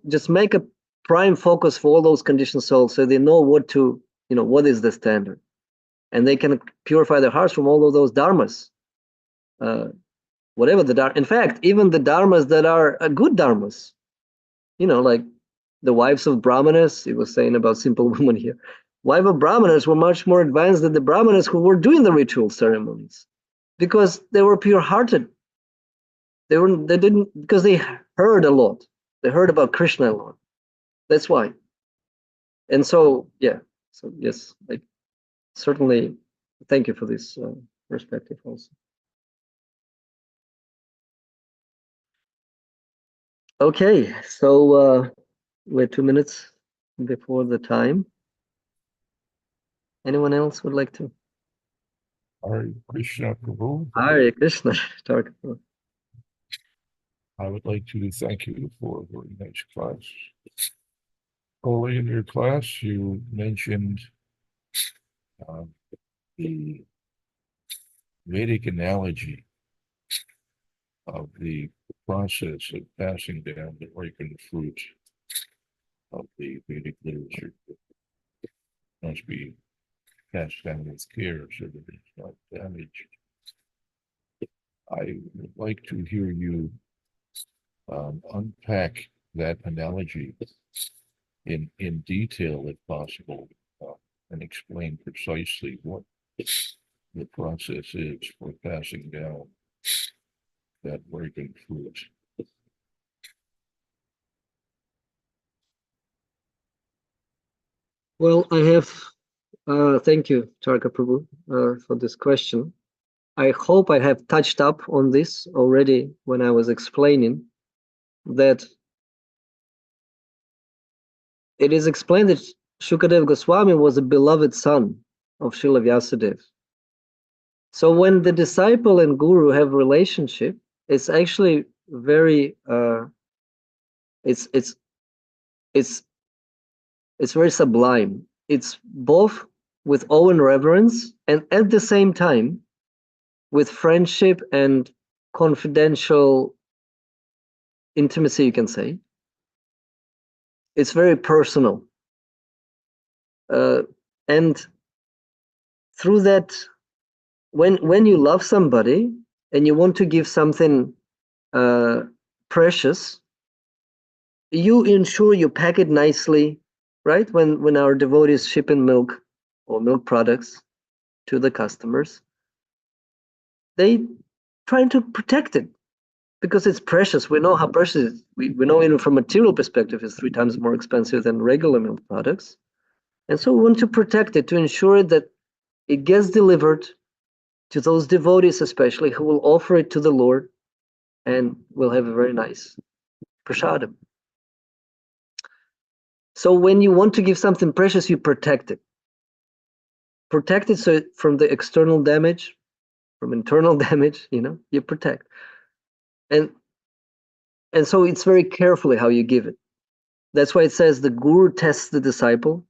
Just make a prime focus for all those conditioned souls so they know what is the standard. And they can purify their hearts from all of those dharmas. Whatever the dharma. In fact, even the dharmas that are good dharmas, like the wives of brahmanas, he was saying about simple women here. Wives of brahmanas were much more advanced than the brahmanas who were doing the ritual ceremonies because they were pure-hearted. Because they heard a lot. They heard about Krishna a lot. That's why. And so, yeah. So, yes, certainly thank you for this perspective also. Okay, so we're 2 minutes before the time. Anyone else would like to? Hare Krishna Prabhu. Hare Krishna. I would like to thank you for a very nice class. Early in your class, you mentioned the Vedic analogy of the process of passing down the ripened fruit of the Vedic literature. It must be passed down with care so that it's not damaged. I would like to hear you unpack that analogy in detail, if possible, and explain precisely what the process is for passing down that ripened fruit. Well, I have, thank you, Tarka Prabhu, for this question. I hope I have touched up on this already when I was explaining that it is explained that Shukadev Goswami was a beloved son of Srila Vyasadeva. So when the disciple and guru have a relationship, it's actually very it's very sublime. It's both with awe and reverence, and at the same time with friendship and confidential intimacy, you can say. It's very personal. And through that, when you love somebody and you want to give something precious, you ensure you pack it nicely, right? When our devotees ship in milk or milk products to the customers, they try to protect it because it's precious. We know how precious it is. We know even from a material perspective, it's 3 times more expensive than regular milk products. And so we want to protect it to ensure that it gets delivered to those devotees, especially who will offer it to the Lord and will have a very nice prasadam. So when you want to give something precious, you protect it. Protect it so from the external damage, from internal damage, you protect. And so it's very carefully how you give it. That's why it says the guru tests the disciple.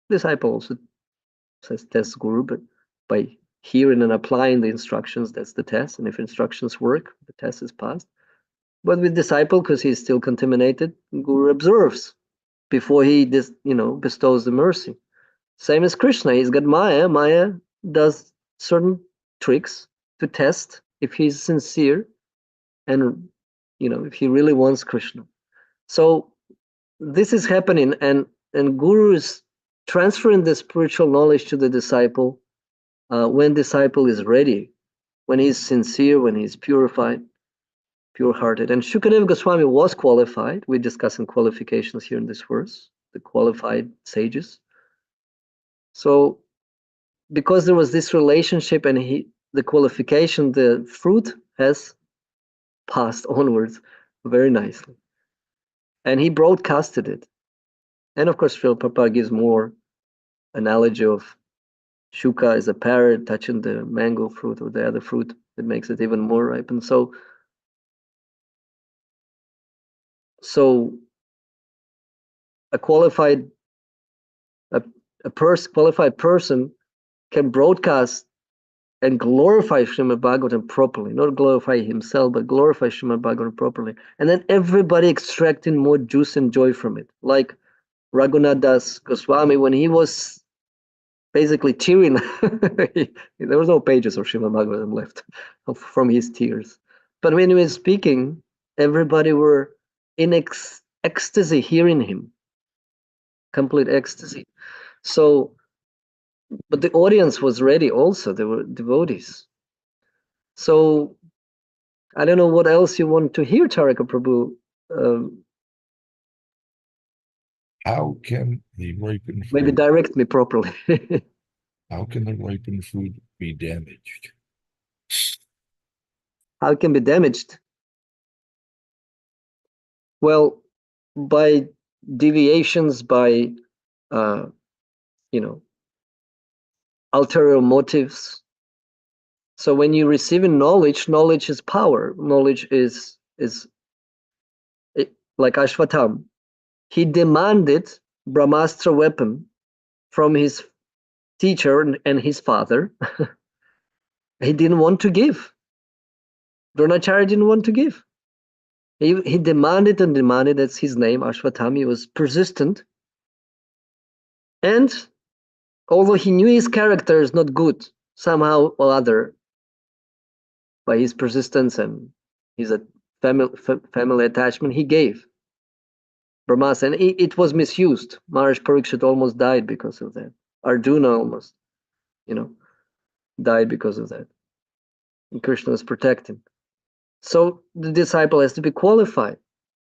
Disciple also says tests guru, but by hearing and applying the instructions. That's the test. And if instructions work, the test is passed. But with disciple, because he's still contaminated, Guru observes before he bestows the mercy. Same as Krishna. He's got Maya. Maya does certain tricks to test if he's sincere and if he really wants Krishna. So this is happening, and Guru is transferring the spiritual knowledge to the disciple when disciple is ready, when he's sincere, when he's purified, pure-hearted. And Shukadeva Goswami was qualified. We're discussing qualifications here in this verse, the qualified sages. So because there was this relationship and the qualification, the fruit has passed onwards very nicely. And he broadcasted it. And of course, Srila Prabhupada gives more analogy of Shuka as a parrot touching the mango fruit or the other fruit that makes it even more ripe. And so a qualified person can broadcast and glorify Srimad Bhagavatam properly, not glorify himself, but glorify Srimad Bhagavatam properly. And then everybody extracting more juice and joy from it. Like Raghunath Das Goswami, when he was basically tearing, there was no pages of Srimad Bhagavatam left from his tears. But when he was speaking, everybody were in ecstasy hearing him, complete ecstasy. So, but the audience was ready also, they were devotees. So, I don't know what else you want to hear, Taraka Prabhu. How can the ripened Maybe fruit, direct me properly. how can the ripened fruit be damaged? How it can be damaged? Well, by deviations, by ulterior motives. So when you receive knowledge, knowledge is power. Knowledge is like Ashvatam. He demanded Brahmastra weapon from his teacher and his father. He didn't want to give. Dronacharya didn't want to give. He demanded and demanded. That's his name, Ashvatam. He was persistent. And although he knew his character is not good, somehow or other, by his persistence and his family attachment, he gave Brahmas, and it was misused. Maharaj Parikshit almost died because of that. Arjuna almost, died because of that. And Krishna was protecting. So the disciple has to be qualified.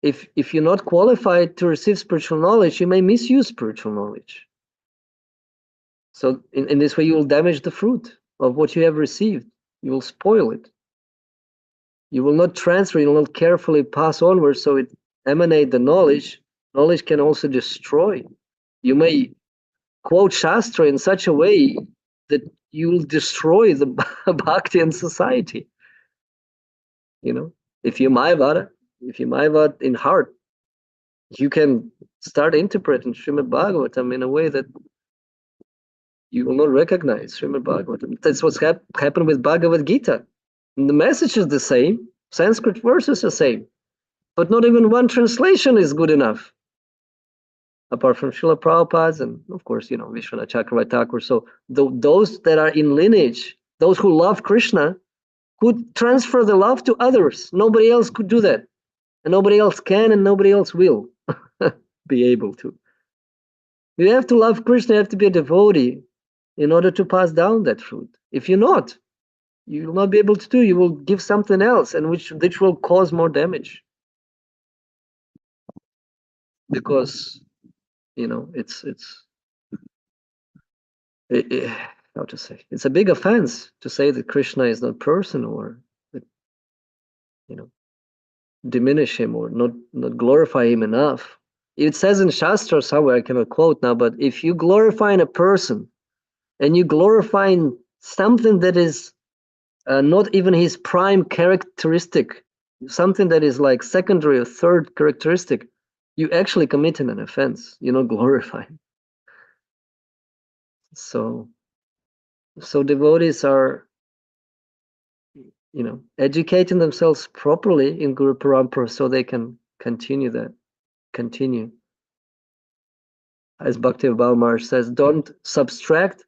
If you're not qualified to receive spiritual knowledge, you may misuse spiritual knowledge. So in this way, you will damage the fruit of what you have received. You will spoil it. You will not transfer, you will not carefully pass onwards so it emanate the knowledge. Knowledge can also destroy. You may quote Shastra in such a way that you will destroy the bhakti in society. If you Mayavad in heart, you can start interpreting Srimad Bhagavatam in a way that you will not recognize Srimad Bhagavatam. That's what's happened with Bhagavad Gita. And the message is the same, Sanskrit verses are the same, but not even one translation is good enough. Apart from Srila Prabhupada's and, of course, Vishwanath Chakravarti Thakur. So those that are in lineage, those who love Krishna, could transfer the love to others. Nobody else could do that. And nobody else can and nobody else will be able to. You have to love Krishna, you have to be a devotee in order to pass down that fruit. If you're not, you will not be able to do. You will give something else, and which will cause more damage. Because how to say? It's a big offense to say that Krishna is not person, or that, diminish him or not glorify him enough. It says in Shastra somewhere, I cannot quote now, but if you glorify a person and you glorifying something that is not even his prime characteristic, something that is like secondary or third characteristic, you actually committing an offense. You're not glorifying. So So devotees are, educating themselves properly in Guru Parampara so they can continue. As Bhakti Maharaj says, don't subtract,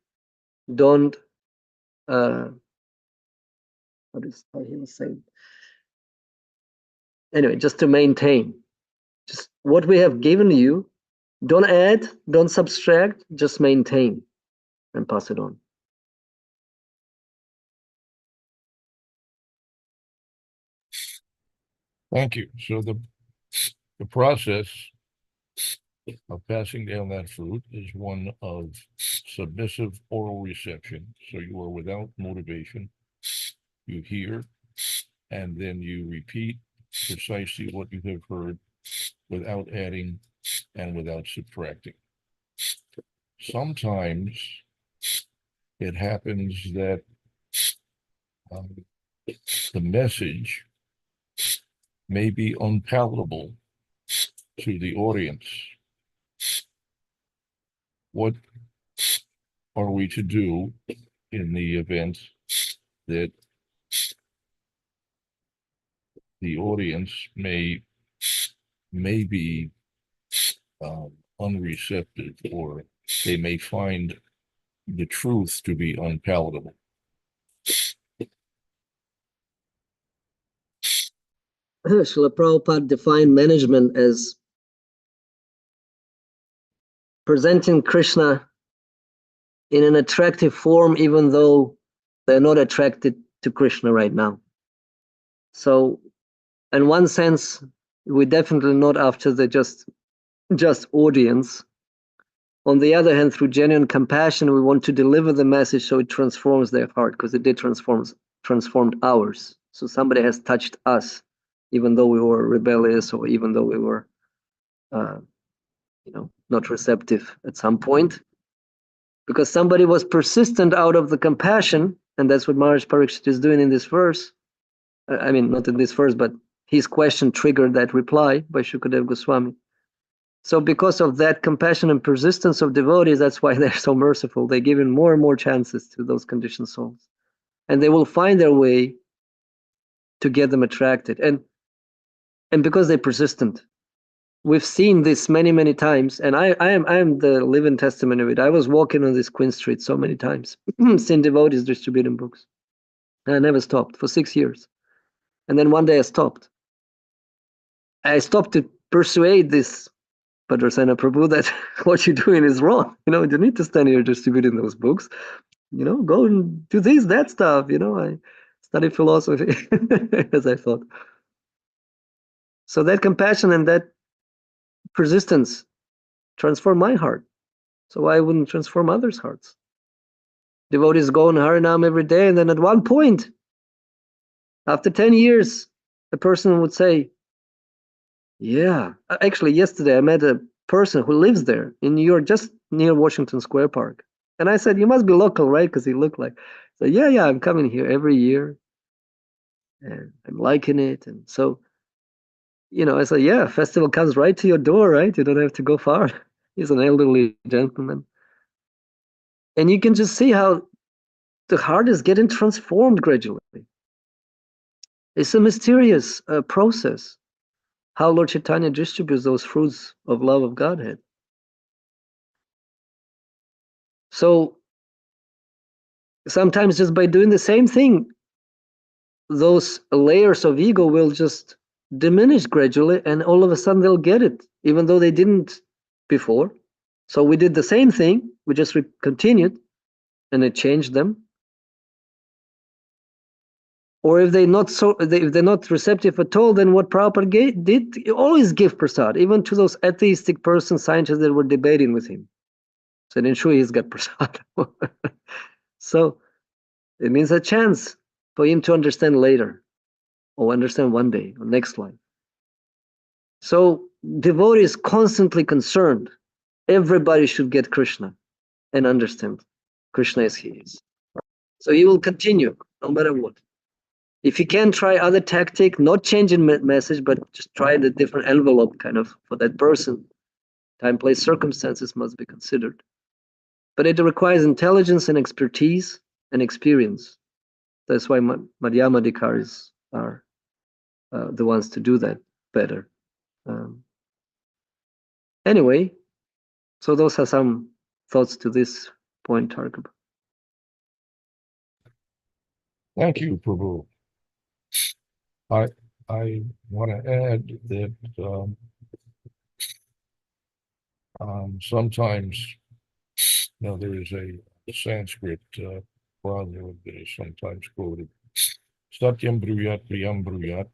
don't, what is he was saying? Anyway, just to maintain. Just what we have given you, don't add, don't subtract, just maintain and pass it on. Thank you. So the process of passing down that fruit is one of submissive oral reception. So you are without motivation. You hear, and then you repeat precisely what you have heard without adding and without subtracting. Sometimes it happens that the message may be unpalatable to the audience. What are we to do in the event that the audience may be unreceptive, or they may find the truth to be unpalatable? Srila Prabhupada defined management as presenting Krishna in an attractive form, even though they're not attracted to Krishna right now. So, in one sense, we're definitely not after the just audience. On the other hand, through genuine compassion, we want to deliver the message so it transforms their heart, because it did transformed ours. So somebody has touched us, even though we were rebellious, or even though we were, not receptive at some point. Because somebody was persistent out of the compassion, and that's what Maharaj Parikshit is doing in this verse. I mean, not in this verse, but his question triggered that reply by Shukadev Goswami. So because of that compassion and persistence of devotees, that's why they're so merciful. They give in more and more chances to those conditioned souls. And they will find their way to get them attracted. And because they're persistent. We've seen this many, many times. And I am the living testament of it. I was walking on this Queen Street so many times, seeing devotees distributing books. And I never stopped for 6 years. And then one day I stopped. I stopped to persuade this Padrasena Prabhu that what you're doing is wrong. You need to stand here distributing those books. Go and do this, that stuff. I study philosophy, as I thought. So that compassion and that persistence transformed my heart. So why wouldn't transform others' hearts? Devotees go on Harinam every day, and then at one point, after 10 years, a person would say, yeah, actually yesterday I met a person who lives there in New York, just near Washington Square Park. And I said, you must be local, right? Because he looked like, so yeah, I'm coming here every year and I'm liking it. And so, I said, yeah, festival comes right to your door, right? You don't have to go far. He's an elderly gentleman. And you can just see how the heart is getting transformed gradually. It's a mysterious process, how Lord Chaitanya distributes those fruits of love of Godhead. So sometimes just by doing the same thing, those layers of ego will just diminish gradually, and all of a sudden they'll get it, even though they didn't before. So we did the same thing, we just continued, and it changed them. Or if they're not receptive at all, then what Prabhupada did, always give prasad, even to those atheistic persons, scientists that were debating with him. So then sure he's got prasad. So it means a chance for him to understand later, or understand one day, or next life. So devotee is constantly concerned. Everybody should get Krishna and understand Krishna as he is. So he will continue no matter what. If you can try other tactic, not changing message, but just try the different envelope kind of for that person, time, place, circumstances must be considered. But it requires intelligence and expertise and experience. That's why Madhyamadikaris are the ones to do that better. Anyway, so those are some thoughts to this point, Targab. Thank you, Prabhu. I want to add that sometimes, there is a Sanskrit proverb that is sometimes quoted. Satyam bruyat priyam bruyat,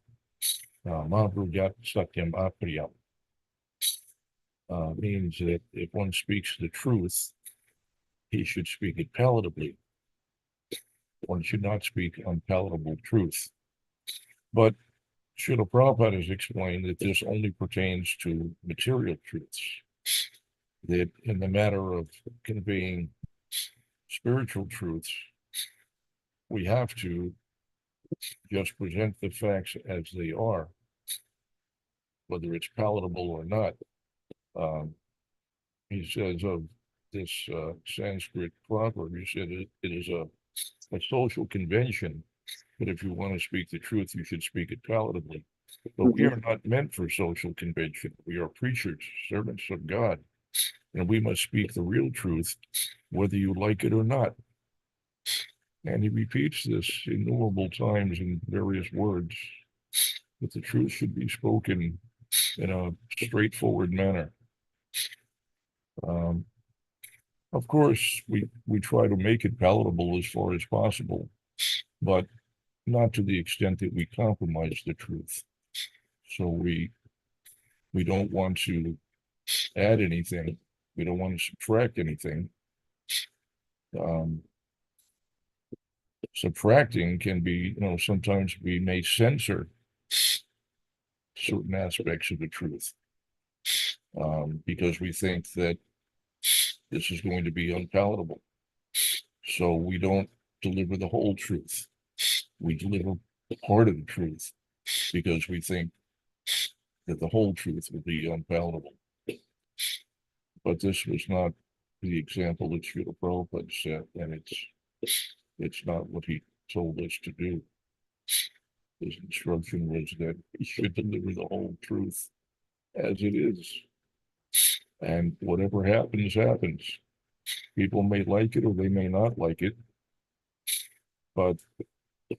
ma bruyat satyam apriyam. Means that if one speaks the truth, he should speak it palatably. One should not speak unpalatable truth. But Srila Prabhupada has explained that this only pertains to material truths. That in the matter of conveying spiritual truths, we have to just present the facts as they are, whether it's palatable or not. He says of this Sanskrit proverb, he said it is a social convention, but if you want to speak the truth, you should speak it palatably. But we are not meant for social convention. We are preachers, servants of God, and we must speak the real truth, whether you like it or not. And he repeats this innumerable times in various words, that the truth should be spoken in a straightforward manner. Of course, we try to make it palatable as far as possible, but not to the extent that we compromise the truth. So we don't want to add anything. We don't want to subtract anything. Subtracting can be, sometimes we may censor certain aspects of the truth because we think that this is going to be unpalatable. So we don't deliver the whole truth. We deliver part of the truth because we think that the whole truth will be unpalatable. But this was not the example that Srila Prabhupada set, and it's not what he told us to do. His instruction was that we should deliver the whole truth as it is. And whatever happens, happens. People may like it or they may not like it, but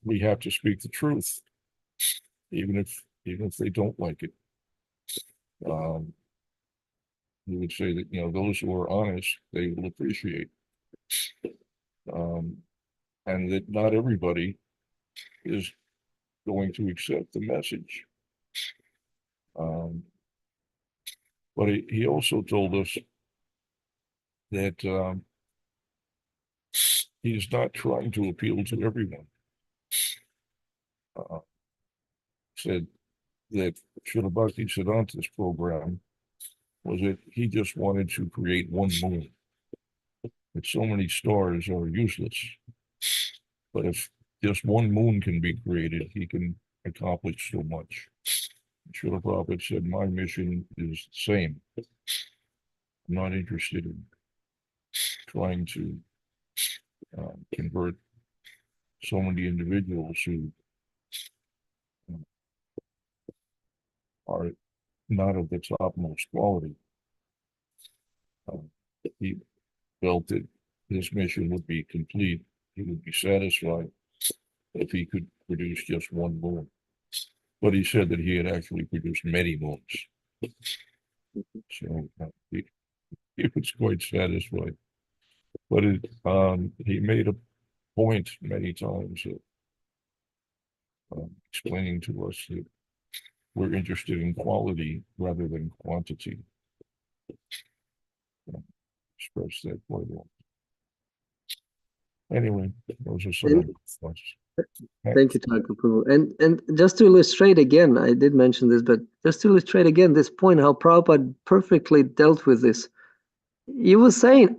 we have to speak the truth, even if they don't like it. We would say that, those who are honest, they will appreciate. And that not everybody is going to accept the message. But he also told us that he's not trying to appeal to everyone. Said that Srila Bhaktisiddhanta's program was that he just wanted to create one moon. That so many stars are useless. But if just one moon can be created, he can accomplish so much. Srila Prabhupada said, my mission is the same. I'm not interested in trying to convert so many individuals who are not of the topmost quality. He felt that his mission would be complete. He would be satisfied if he could produce just one moon. But he said that he had actually produced many moons. So he was quite satisfied. But he made a point many times of explaining to us that we're interested in quality rather than quantity. Express that quite well. Anyway, those are some of the thoughts. Thank you, Dr. Prabhu. And just to illustrate again, I did mention this, but just to illustrate again this point, how Prabhupada perfectly dealt with this. He was saying,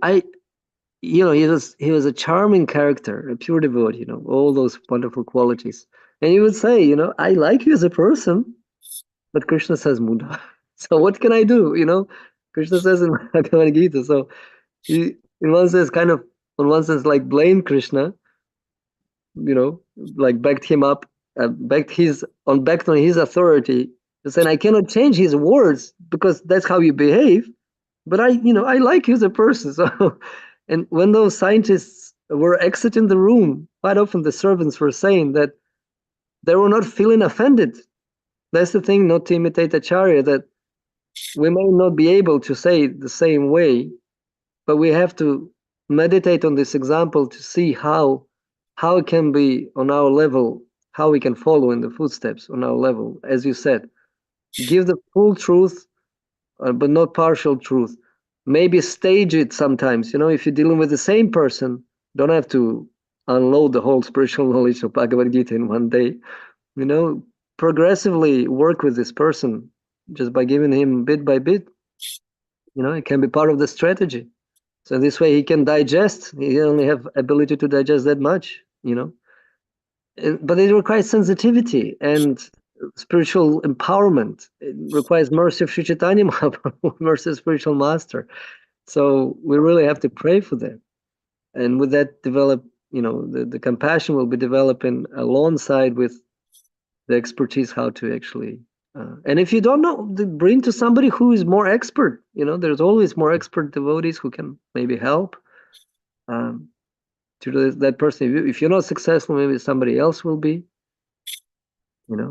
he was a charming character, a pure devotee, all those wonderful qualities. And he would say, I like you as a person, but Krishna says Muda. So what can I do? Krishna says in Bhagavad Gita. So he, in one sense, on one sense, like blame Krishna, like backed him up, backed on his authority, saying, I cannot change his words because that's how you behave, but I like you as a person. So, and when those scientists were exiting the room, quite often the servants were saying that they were not feeling offended. That's the thing, not to imitate Acharya, that we may not be able to say it the same way, but we have to meditate on this example to see how it can be on our level, how we can follow in the footsteps on our level. As you said, give the full truth, but not partial truth. Maybe stage it sometimes. If you're dealing with the same person, don't have to unload the whole spiritual knowledge of Bhagavad Gita in one day. Progressively work with this person just by giving him bit by bit. It can be part of the strategy. So this way he can digest. He only have ability to digest that much, but it requires sensitivity and spiritual empowerment. It requires mercy of Sri Chaitanya Mahaprabhu, mercy of spiritual master. So we really have to pray for that. And with that develop, the compassion will be developing alongside with the expertise how to actually. And if you don't know, bring to somebody who is more expert. There's always more expert devotees who can maybe help. To that person, if you're not successful, maybe somebody else will be.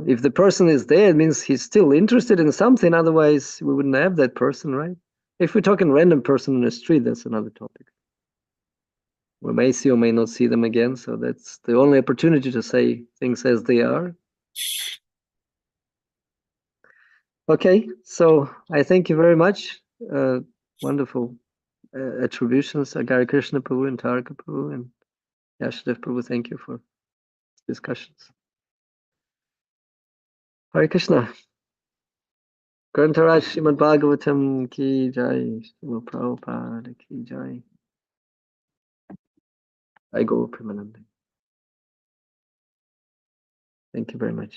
If the person is there, it means he's still interested in something. Otherwise, we wouldn't have that person, right? If we're talking random person in the street, that's another topic. We may see or may not see them again. So that's the only opportunity to say things as they are. Okay, so I thank you very much. Wonderful attributions, Agari Krishna Prabhu and Taraka Prabhu and Yashadev Prabhu. Thank you for discussions. Hare Krishna. Grantaraj Srimad Bhagavatam ki jai, Srila Prabhupada ki jai. I go Premanande. Thank you very much.